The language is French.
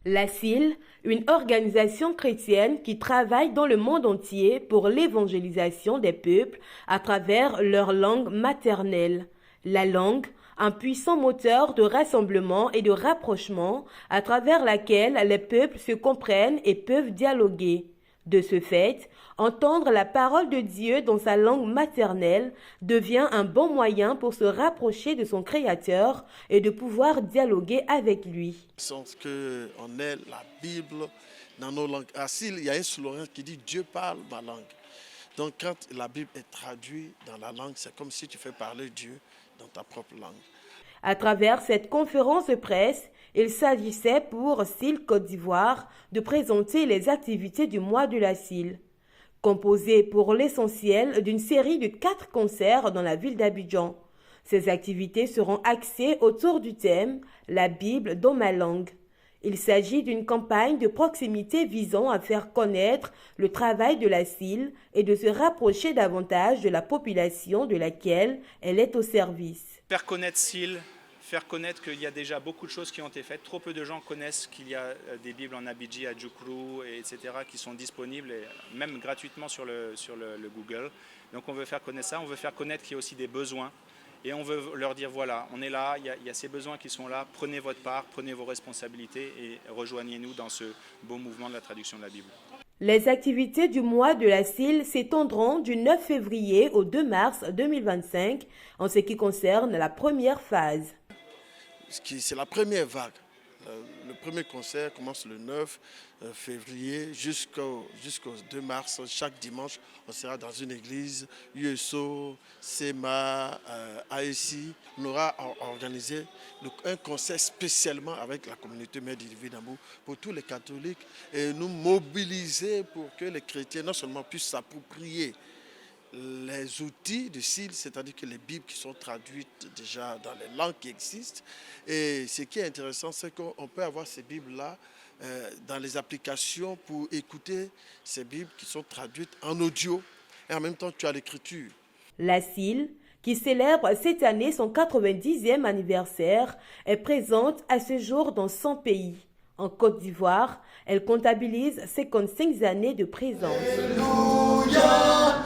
La CIL, une organisation chrétienne qui travaille dans le monde entier pour l'évangélisation des peuples à travers leur langue maternelle. La langue, un puissant moteur de rassemblement et de rapprochement à travers laquelle les peuples se comprennent et peuvent dialoguer. De ce fait, entendre la parole de Dieu dans sa langue maternelle devient un bon moyen pour se rapprocher de son Créateur et de pouvoir dialoguer avec lui. Sens qu'on ait la Bible dans nos langues. Ainsi, il y a un slogan qui dit Dieu parle ma langue. Donc quand la Bible est traduite dans la langue, c'est comme si tu fais parler Dieu dans ta propre langue. À travers cette conférence de presse, il s'agissait pour CIL Côte d'Ivoire de présenter les activités du mois de la CIL, composées pour l'essentiel d'une série de 4 concerts dans la ville d'Abidjan. Ces activités seront axées autour du thème « La Bible dans ma langue ». Il s'agit d'une campagne de proximité visant à faire connaître le travail de la CIL et de se rapprocher davantage de la population de laquelle elle est au service. Faire connaître CIL, faire connaître qu'il y a déjà beaucoup de choses qui ont été faites. Trop peu de gens connaissent qu'il y a des Bibles en Abidji, à Djoukrouf, etc., qui sont disponibles, et même gratuitement sur le Google. Donc on veut faire connaître ça, on veut faire connaître qu'il y a aussi des besoins. Et on veut leur dire, voilà, on est là, il y a ces besoins qui sont là, prenez votre part, prenez vos responsabilités et rejoignez-nous dans ce beau mouvement de la traduction de la Bible. Les activités du mois de la CIL s'étendront du 9 février au 2 mars 2025 en ce qui concerne la première phase. C'est la première vague. Le premier concert commence le 9 février jusqu'au 2 mars. Chaque dimanche, on sera dans une église, USO, SEMA, AEC. On aura organisé un concert spécialement avec la communauté Mère Divine Amour pour tous les catholiques et nous mobiliser pour que les chrétiens non seulement puissent s'approprier les outils de CIL, c'est-à-dire que les Bibles qui sont traduites déjà dans les langues qui existent. Et ce qui est intéressant, c'est qu'on peut avoir ces Bibles-là dans les applications pour écouter ces Bibles qui sont traduites en audio. Et en même temps, tu as l'écriture. La CIL, qui célèbre cette année son 90e anniversaire, est présente à ce jour dans 100 pays. En Côte d'Ivoire, elle comptabilise 55 années de présence. Alléluia.